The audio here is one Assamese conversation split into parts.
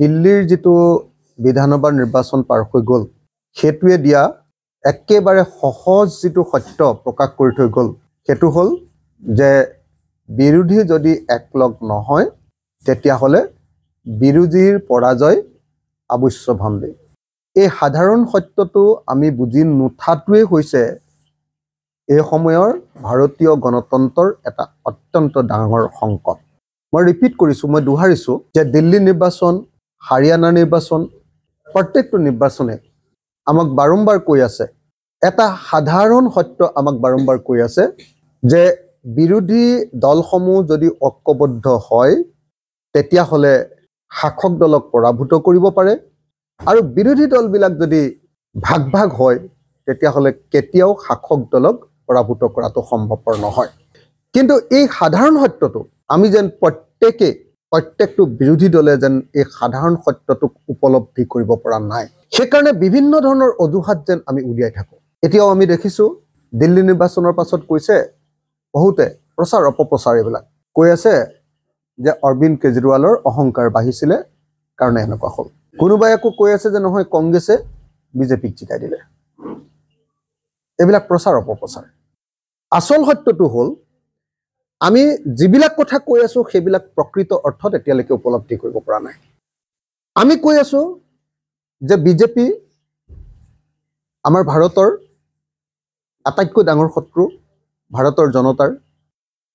দিল্লীৰ যেটো বিধানসভা নিৰ্বাচন পাৰ হৈ গ'ল হেতুৱে দিয়া একেবাৰে সহজ যেটো সত্য প্ৰকাশ কৰি থৈ গ'ল হেতু হল যে বিৰোধী যদি একলগ নহয় তেতিয়া হলে বিৰোধীৰ পৰাজয় অৱশ্যভাৱে এই সাধাৰণ সত্যটো আমি বুজি নুঠাটোৱে হৈছে এই সময়ৰ ভাৰতীয় গণতন্ত্ৰৰ এটা অত্যন্ত ডাঙৰ সংকট মই ৰিপিট কৰিছো মই দুহাৰিছো যে দিল্লী নিৰ্বাচন হাৰিয়ানা নিৰ্বাচন প্ৰত্যেকটো নিৰ্বাচনে আমাক বাৰম্বাৰ কৈ আছে এটা সাধাৰণ সত্য আমাক বাৰম্বাৰ কৈ আছে যে বিৰোধী দলসমূহ যদি ঐক্যবদ্ধ হয় তেতিয়া হলে শাসক দলক পৰাভূত কৰিব পাৰে আৰু বিৰোধী দলবিলাক যদি ভাগ ভাগ হয় তেতিয়া হলে কেতিয়াও শাসক দলক পৰাভূত কৰাটো সম্ভৱপৰ নহয় কিন্তু এই সাধাৰণ সত্যটো আমি যেন প্ৰত্যেকটো বিৰোধী দলে যেন এই সাধাৰণ সত্যটোক উপলব্ধি কৰিব পৰা নাই সেইকাৰণে বিভিন্ন ধৰণৰ অজুহাত যেন আমি উলিয়াই থাকো এতিয়াও আমি দেখিছো দিল্লী নিৰ্বাচনৰ পাছত কৈছে বহুতে প্ৰচাৰ অপপ্ৰচাৰ এইবিলাক কৈ আছে যে অৰবিন্দ কেজৰিৱালৰ অহংকাৰ বাঢ়িছিলে কাৰণে এনেকুৱা হ'ল কোনোবাই আকৌ কৈ আছে যে নহয় কংগ্ৰেছে বিজেপিক জিকাই দিলে এইবিলাক প্ৰচাৰ অপপ্ৰচাৰ আসল সত্যটো হ'ল আমি যিবিলাক কথা কৈ আছো সেইবিলাক প্ৰকৃত অৰ্থত এতিয়ালৈকে উপলব্ধি কৰিব পৰা নাই আমি কৈ আছো যে বিজেপি আমাৰ ভাৰতৰ আটাইতকৈ ডাঙৰ শত্ৰু ভাৰতৰ জনতাৰ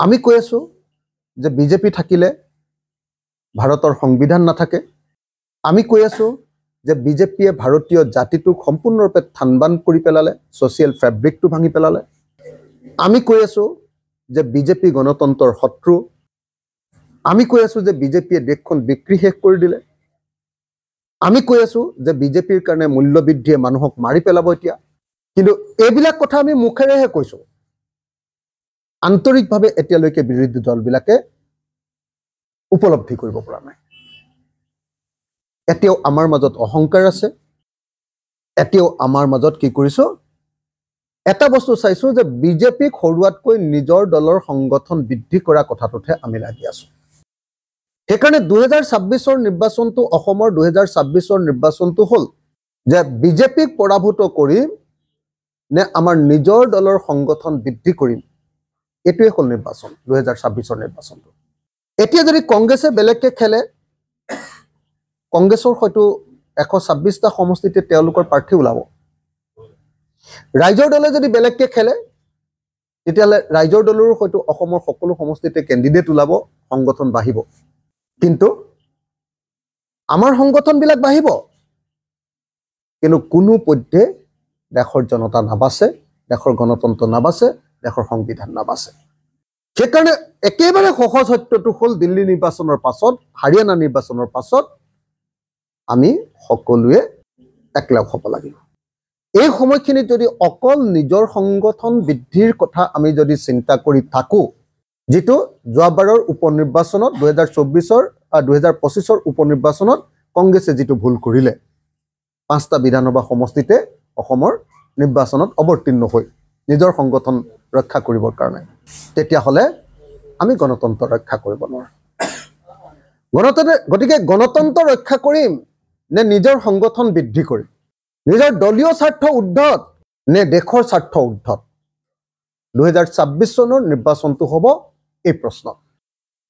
আমি কৈ আছো যে বিজেপি থাকিলে ভাৰতৰ সংবিধান নাথাকে আমি কৈ আছো যে বিজেপিয়ে ভাৰতীয় জাতিটোক সম্পূৰ্ণৰূপে থানবান কৰি পেলালে সোশ্যাল ফেব্ৰিকটো ভাঙি পেলালে আমি কৈ আছো যে বিজেপি গণতন্ত্ৰৰ শত্ৰু আমি কৈ আছো যে বিজেপিয়ে দেশখন বিক্ৰী শেষ কৰি দিলে আমি কৈ আছো যে বিজেপিৰ কাৰণে মূল্যবৃদ্ধিয়ে মানুহক মাৰি পেলাব এতিয়া কিন্তু এইবিলাক কথা আমি মুখেৰেহে কৈছো আন্তৰিকভাৱে এতিয়ালৈকে বিৰোধী দলবিলাকে উপলব্ধি কৰিব পৰা নাই এতিয়াও আমাৰ মাজত অহংকাৰ আছে এতিয়াও আমাৰ মাজত কি কৰিছো এটা বস্তু চাইছো যে বিজেপিক হৰুৱাতকৈ নিজৰ দলৰ সংগঠন বৃদ্ধি কৰা কথাটোহে আমি লাগি আছো সেইকাৰণে 2026ৰ নিৰ্বাচনটো অসমৰ 2026ৰ নিৰ্বাচনটো হ'ল যে বিজেপিক পৰাভূত কৰিম নে আমাৰ নিজৰ দলৰ সংগঠন বৃদ্ধি কৰিম এটোৱে হ'ল নিৰ্বাচন 2026ৰ নিৰ্বাচনটো এতিয়া যদি কংগ্ৰেছে বেলেগকে খেলে কংগ্ৰেছৰ হয়তো 126টা সমষ্টিতে তেওঁলোকৰ প্ৰাৰ্থী ওলাব ৰাইজৰ দলে যদি বেলেগকে খেলে তেতিয়ালে ৰাইজৰ দলৰ হয়তো অসমৰ সকলো সমষ্টিতে কেণ্ডিডেট ওলাব সংগঠন বাঢ়িব কিন্তু আমাৰ সংগঠনবিলাক বাঢ়িব কিন্তু কোনো পধ্যে দেশৰ জনতা নাবাছে দেশৰ গণতন্ত্ৰ নাবাছে দেশৰ সংবিধান নাবাছে সেইকাৰণে একেবাৰে সহজ সত্যটো হ'ল দিল্লী নিৰ্বাচনৰ পাছত হাৰিয়ানা নিৰ্বাচনৰ পাছত আমি সকলোৱে একলগ হ'ব লাগিব এই সময়খিনিত যদি অকল নিজৰ সংগঠন বৃদ্ধিৰ কথা আমি যদি চিন্তা কৰি থাকো যেটো যোৱাবাৰৰ উপনিৰ্বাচনত 2024ৰ 2025ৰ উপনিৰ্বাচনত কংগ্ৰেছে যেটো ভুল কৰিলে পাঁচটা বিধানসভা সমষ্টিতে অসমৰ নিৰ্বাচনত অৱতীৰ্ণ হৈ নিজৰ সংগঠন ৰক্ষা কৰিবৰ কাৰণে তেতিয়া হলে আমি গণতন্ত্ৰ ৰক্ষা কৰিব নোৱাৰো গতিকে গণতন্ত্ৰ ৰক্ষা কৰিম নে নিজৰ সংগঠন বৃদ্ধি কৰিম নিজৰ দলীয় স্বাৰ্থ উদ্ধত নে দেশৰ স্বাৰ্থ উদ্ধত 2026 চনৰ নিৰ্বাচনটো হ'ব এই প্ৰশ্ন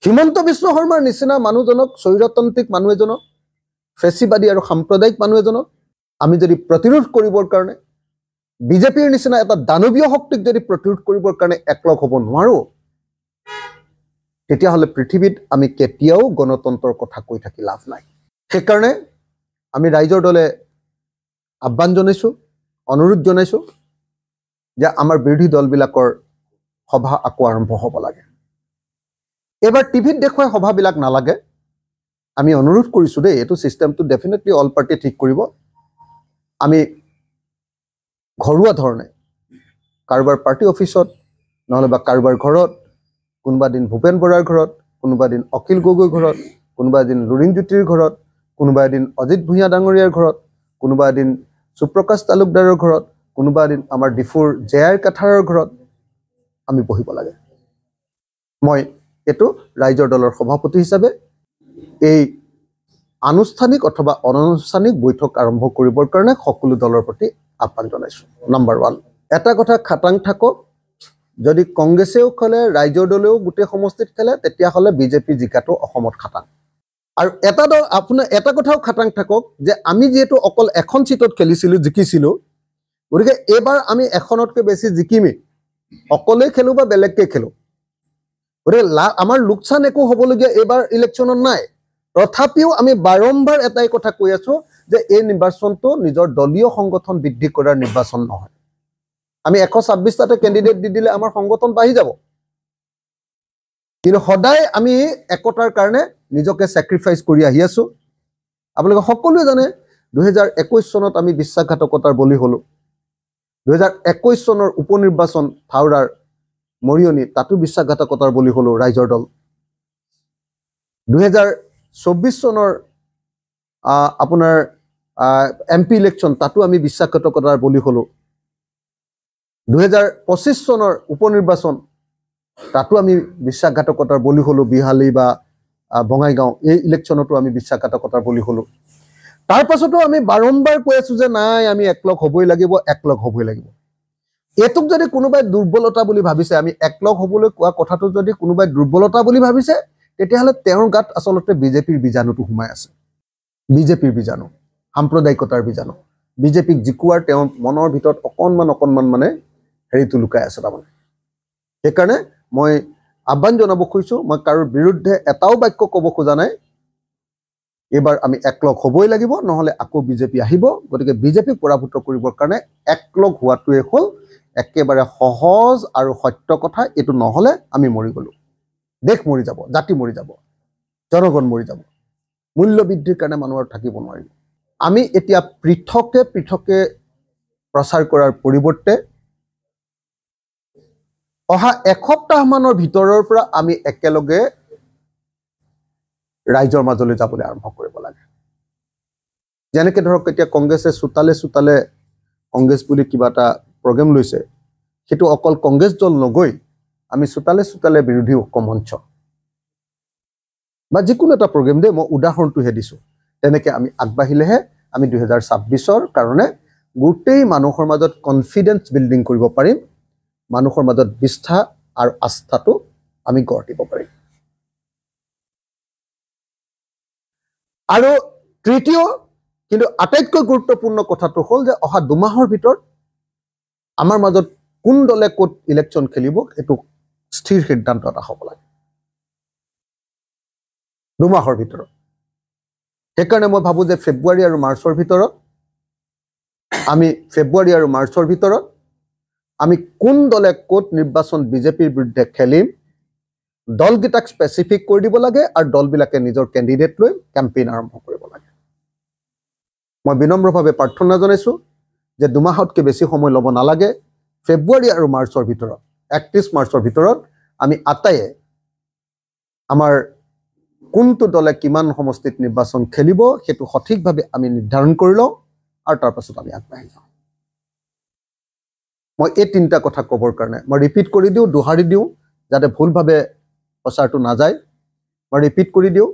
হিমন্ত বিশ্ব শৰ্মাৰ নিচিনা মানুহজনক স্বৈৰতান্ত্ৰিক মানুহ এজনক ফেচিবাদী আৰু সাম্প্ৰদায়িক মানুহ এজনক আমি যদি প্ৰতিৰোধ কৰিবৰ কাৰণে বিজেপিৰ নিচিনা এটা দানৱীয় শক্তিক যদি প্ৰতিৰোধ কৰিবৰ কাৰণে একলগ হ'ব নোৱাৰো তেতিয়া হলে পৃথিৱীত আমি কেতিয়াও গণতন্ত্ৰৰ কথা কৈ থাকি লাভ নাই সেইকাৰণে আমি ৰাইজৰ দলে আহ্বান জনাইছো অনুৰোধ জনাইছো যে আমাৰ বিৰোধী দলবিলাকৰ সভা আকৌ আৰম্ভ হ'ব লাগে এবাৰ টিভিত দেখুৱাই সভাবিলাক নালাগে আমি অনুৰোধ কৰিছো দেই এটো সিস্টেমটো ডেফিনেটলি অল পাৰ্টি ঠিক কৰিব আমি ঘৰুৱা ধৰণে কাৰোবাৰ পাৰ্টি অফিচত নহলে বা কাৰোবাৰ ঘৰত কোনোবা দিন ভূপেন বৰাৰ ঘৰত কোনোবা দিন অখিল গগৈ ঘৰত কোনোবা দিন লুৰিণজ্যোতিৰ ঘৰত কোনোবা দিন অজিত ভূঞা ডাঙৰীয়াৰ ঘৰত কোনোবা দিন সুপ্ৰকাশ তালুকদাৰৰ ঘৰত কোনোবা দিন আমাৰ ডিফুৰ জেআৰ কাঠাৰৰ ঘৰত আমি বহিব লাগে মই এটো ৰাইজৰ দলৰ সভাপতি হিচাপে এই আনুষ্ঠানিক অথবা অনানুষ্ঠানিক বৈঠক আৰম্ভ কৰিবৰ কাৰণে সকলো দলৰ প্ৰতি আহ্বান জনাইছোঁ। নম্বৰ 1, এটা কথা খাটাং থাকক, যদি কংগ্ৰেছেও খেলে, ৰাইজৰ দলেও গোটেই সমষ্টিত খেলে, তেতিয়াহ'লে বিজেপি জিকাটো অসমত খাটাং। আৰু এটা কথাও খাটাং থাকক যে আমি যিহেতু অকল এখন চিটত খেলিছিলোঁ, জিকিছিলোঁ, গতিকে এইবাৰ আমি এখনতকৈ বেছি জিকিমেই, অকলেই খেলোঁ বা বেলেগকৈ খেলোঁ। গতিকে আমাৰ লোকচান একো হ'বলগীয়া এইবাৰ ইলেকশ্যনত নাই। তথাপিও আমি বাৰম্বাৰ এটাই কথা কৈ আছোঁ যে এই নিৰ্বাচনটো নিজৰ দলীয় সংগঠন বৃদ্ধি কৰাৰ নিৰ্বাচন নহয়। আমি 126টাতে কেণ্ডিডেট দি দিলে আমাৰ সংগঠন বাঢ়ি যাব, কিন্তু সদায় আমি একতাৰ কাৰণে নিজকে ছেক্ৰিফাইচ কৰি আহি আছোঁ। আপোনালোকে সকলোৱে জানে 2021 চনত আমি বিশ্বাসঘাতকতাৰ বলি হ'লোঁ। 2021 চনৰ উপ নিৰ্বাচন থাউৰাৰ মৰিয়নি, তাতো বিশ্বাসঘাতকতাৰ বলি হ'লোঁ ৰাইজৰ দল। 2024 চনৰ আপোনাৰ MP ইলেকশ্যন, তাতো আমি বিশ্বাসঘাতকতাৰ বলি হ'লোঁ। 2025 চনৰ উপ নিৰ্বাচন, তাতো আমি বিশ্বাসঘাতকতাৰ বলি হ'লোঁ। বিহালী বা বঙাইগাঁও এই ইলেকশ্যনতো আমি বিশ্বাসঘাতকতাৰ বলি হ'লোঁ। তাৰ পাছতো আমি বাৰম্বাৰ কৈ আছোঁ যে নাই, আমি একলগ হ'বই লাগিব, একলগ হ'বই লাগিব। এইটোক যদি কোনোবাই দুৰ্বলতা বুলি ভাবিছে, আমি একলগ হ'বলৈ কোৱা কথাটো যদি কোনোবাই দুৰ্বলতা বুলি ভাবিছে, তেতিয়াহ'লে তেওঁৰ গাত আচলতে বিজেপিৰ বীজাণুটো সোমাই আছে। বিজেপিৰ বীজাণু, সাম্প্ৰদায়িকতাৰ বীজাণু, বিজেপিক জিকোৱাৰ তেওঁৰ মনৰ ভিতৰত অকণমান মানে হেৰিটো লুকাই আছে তাৰমানে। সেইকাৰণে মই আহ্বান জনাব খুজিছোঁ, মই কাৰোৰ বিৰুদ্ধে এটাও বাক্য ক'ব খোজা নাই। এইবাৰ আমি একলগ হ'বই লাগিব, নহ'লে আকৌ বিজেপি আহিব। গতিকে বিজেপিক পৰাভূত কৰিবৰ কাৰণে একলগ হোৱাটোৱে হ'ল একেবাৰে সহজ আৰু সত্য কথা। এইটো নহ'লে আমি মৰি গ'লোঁ, দেশ মৰি যাব, জাতি মৰি যাব, জনগণ মৰি যাব। মূল্য বৃদ্ধিৰ কাৰণে মানুহৰ থাকিব নোৱাৰিব। আমি এতিয়া পৃথকে প্ৰচাৰ কৰাৰ পৰিৱৰ্তে অহা এসপ্তাহমানৰ ভিতৰৰ পৰা আমি একেলগে ৰাইজৰ মাজলৈ যাবলৈ আৰম্ভ কৰিব লাগে। যেনেকৈ ধৰক এতিয়া কংগ্ৰেছে চোতালে কংগ্ৰেছ বুলি কিবা এটা প্ৰগ্ৰেম লৈছে, সেইটো অকল কংগ্ৰেছ দল নগৈ আমি চোতালে বিৰোধী ঐক্য মঞ্চ বা যিকোনো এটা প্ৰগ্ৰেম দেই, মই উদাহৰণটোহে দিছোঁ, তেনেকৈ আমি আগবাঢ়িলেহে আমি 2026ৰ কাৰণে গোটেই মানুহৰ মাজত কনফিডেন্স বিল্ডিং কৰিব পাৰিম, মানুহৰ মাজত বিশ্বাস আৰু আস্থাটো আমি গঢ় দিব পাৰিম। আৰু তৃতীয় কিন্তু আটাইতকৈ গুৰুত্বপূৰ্ণ কথাটো হ'ল যে অহা 2 মাহৰ ভিতৰত আমাৰ মাজত কোন দলে ক'ত ইলেকশ্যন খেলিব, এইটো স্থিৰ সিদ্ধান্ত এটা হ'ব লাগে 2 মাহৰ ভিতৰত। সেইকাৰণে মই ভাবোঁ যে ফেব্ৰুৱাৰী আৰু মাৰ্চৰ ভিতৰত আমি কোন দলে ক'ত নিৰ্বাচন বিজেপিৰ বিৰুদ্ধে খেলিম, দলকেইটাক স্পেচিফিক কৰি দিব লাগে আৰু দলবিলাকে নিজৰ কেণ্ডিডেট লৈ কেম্পেইন আৰম্ভ কৰিব লাগে। মই বিনম্ৰভাৱে প্ৰাৰ্থনা জনাইছোঁ যে 2 মাহতকৈ বেছি সময় ল'ব নালাগে। ফেব্ৰুৱাৰী আৰু মাৰ্চৰ ভিতৰত, 31 মাৰ্চৰ ভিতৰত আমি আটাইয়ে আমাৰ কোনটো দলে কিমান সমষ্টিত নিৰ্বাচন খেলিব সেইটো সঠিকভাৱে আমি নিৰ্ধাৰণ কৰি লওঁ আৰু তাৰ পাছত আমি আগবাঢ়ি যাওঁ। মই এই 3টা কথা ক'বৰ কাৰণে মই ৰিপিট কৰি দিওঁ, দোহাৰি দিওঁ, যাতে ভুলভাৱে প্ৰচাৰটো নাযায়। মই ৰিপিট কৰি দিওঁ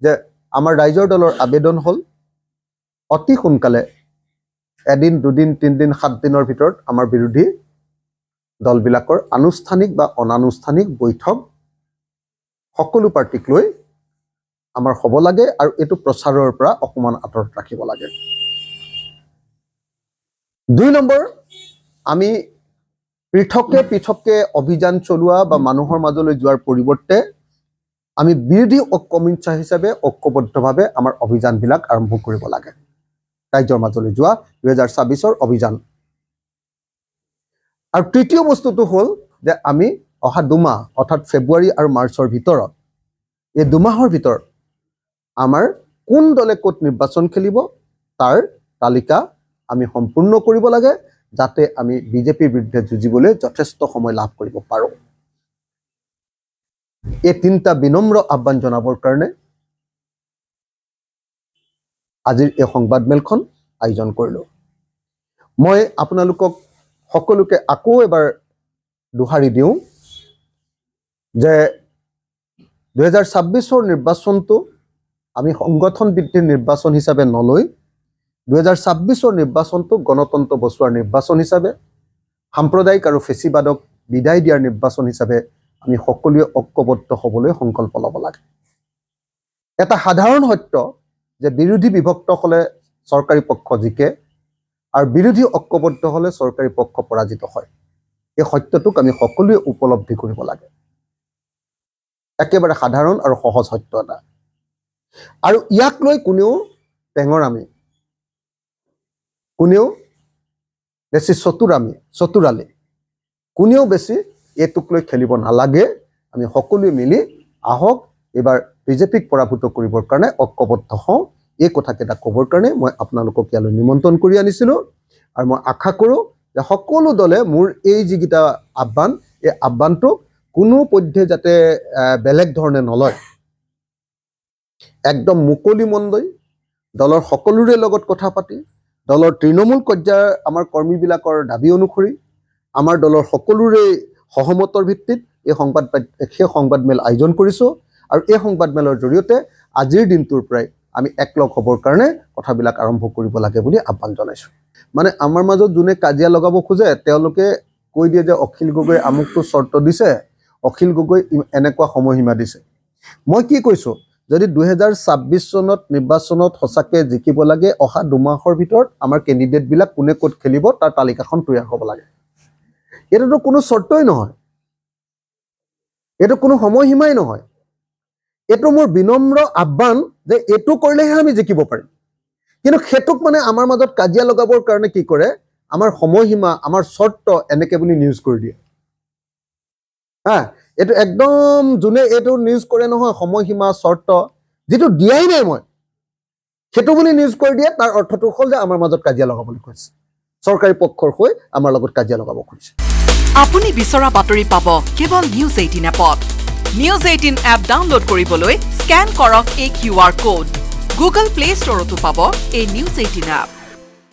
যে আমাৰ ৰাইজৰ দলৰ আবেদন হ'ল অতি সোনকালে 1 দিন 2 দিন 3 দিন 7 দিনৰ ভিতৰত আমাৰ বিৰোধী দলবিলাকৰ আনুষ্ঠানিক বা অনানুষ্ঠানিক বৈঠক সকলো পাৰ্টিক লৈ আমাৰ হ'ব লাগে আৰু এইটো প্ৰচাৰৰ পৰা অকণমান আঁতৰত ৰাখিব লাগে। 2 নম্বৰ, আমি পৃথকে অভিযান চলোৱা বা মানুহৰ মাজলৈ যোৱাৰ পৰিৱৰ্তে আমি বিৰোধী ঐক্য মঞ্চ হিচাপে ঐক্যবদ্ধভাৱে আমাৰ অভিযানবিলাক আৰম্ভ কৰিব লাগে। ৰাইজৰ মাজলৈ যোৱা 2026ৰ অভিযান। আৰু তৃতীয় বস্তুটো হ'ল যে আমি অহা 2 মাহ অৰ্থাৎ ফেব্ৰুৱাৰী আৰু মাৰ্চৰ ভিতৰত, এই 2 মাহৰ ভিতৰত আমাৰ কোন দলে ক'ত নিৰ্বাচন খেলিব তাৰ তালিকা আমি সম্পূৰ্ণ কৰিব লাগে, যাতে আমি বিজেপিৰ বিৰুদ্ধে যুঁজিবলৈ যথেষ্ট সময় লাভ কৰিব পাৰোঁ। এই 3টা বিনম্ৰ আহ্বান জনাবৰ কাৰণে আজিৰ এই সংবাদমেলখন আয়োজন কৰিলোঁ। মই আপোনালোকক সকলোকে আকৌ এবাৰ দোহাৰি দিওঁ যে 2026ৰ নিৰ্বাচনটো আমি সংগঠন ভিত্তিক নিৰ্বাচন হিচাপে নলৈ 2026 নিৰ্বাচনটো গণতন্ত্ৰ বচোৱাৰ নিৰ্বাচন হিচাপে সাম্প্ৰদায়িক আৰু ফেচিবাদক বিদায় দিয়াৰ নিৰ্বাচন হিচাপে আমি সকলোৱে ঐক্যবদ্ধ হ'বলৈ সংকল্প ল'ব লাগে এটা সাধাৰণ সত্য যে বিৰোধী বিভক্ত হ'লে চৰকাৰী পক্ষ জিকে আৰু বিৰোধী ঐক্যবদ্ধ হ'লে চৰকাৰী পক্ষ পৰাজিত হয় এই সত্যটোক আমি সকলোৱে উপলব্ধি কৰিব লাগে একেবাৰে সাধাৰণ আৰু সহজ সত্য এটা আৰু ইয়াক লৈ কোনেও টেঙৰামি কোনেও বেছি চতুৰালি কোনেও বেছি এইটোক লৈ খেলিব নালাগে আমি সকলোৱে মিলি আহক এবাৰ বিজেপিক পৰাভূত কৰিবৰ কাৰণে ঐক্যবদ্ধ হওঁ এই কথাকেইটা ক'বৰ কাৰণে মই আপোনালোকক ইয়ালৈ নিমন্ত্ৰণ কৰি আনিছিলোঁ আৰু মই আশা কৰোঁ যে সকলো দলে মোৰ এই যিকেইটা আহ্বান এই আহ্বানটোক কোনো পধ্যে যাতে বেলেগ ধৰণে নলয় একদম মুকলি মনলৈ দলৰ সকলোৰে লগত কথা পাতি দলৰ তৃণমূল পৰ্যায়ৰ আমাৰ কৰ্মীবিলাকৰ দাবী অনুসৰি আমাৰ দলৰ সকলোৰে সহমতৰ ভিত্তিত এই সংবাদমেল আয়োজন কৰিছোঁ আৰু এই সংবাদমেলৰ জৰিয়তে আজিৰ দিনটোৰ পৰাই আমি একলগ হ'বৰ কাৰণে কথাবিলাক আৰম্ভ কৰিব লাগে বুলি আহ্বান জনাইছোঁ মানে আমাৰ মাজত যোনে কাজিয়া লগাব খোজে তেওঁলোকে কৈ দিয়ে যে অখিল গগৈ আমুকটো চৰ্ত দিছে অখিল গগৈ এনেকুৱা সময়সীমা দিছে মই কি কৈছোঁ যদি 2026 চনত নিৰ্বাচনত সঁচাকে জিকিব লাগে অহা 2 মাহৰ ভিতৰত আমাৰ কেণ্ডিডেটবিলাক কোনে ক'ত খেলিব তাৰ তালিকাখন তৈয়াৰ হ'ব লাগে এটোতো কোনো চৰ্তই নহয় এটো কোনো সময়সীমাই নহয় এটো মোৰ বিনম্ৰ আহ্বান যে এটো কৰিলেহে আমি জিকিব পাৰিম কিন্তু হেতুক মানে আমাৰ মাজত কাজিয়া লগাবৰ কাৰণে কি কৰে আমাৰ সময়সীমা আমাৰ চৰ্ত এনেকে বুলি নিউজ কৰি দিয়ে এটো একদম যোনে এটো নিউজ কৰে নহয় সময়সীমা চৰ্ত যেটো দিয়াই নাই মই হেতু বুলি নিউজ কৰি দিয়ে তাৰ অৰ্থটো হ'ল যে আমাৰ মাজত কাজিয়া লগাবলৈ কৈছে চৰকাৰী পক্ষৰ হৈ আমাৰ লগত কাজিয়া লগাব খুজিছে আপুনি বিচৰা বাতৰি পাব কেৱল নিউজ 18 এপত নিউজ 18 এপ ডাউনলোড কৰিবলৈ স্ক্যান কৰক এই QR কোড গুগল প্লে ষ্টৰতো পাব এই নিউজ 18 এপ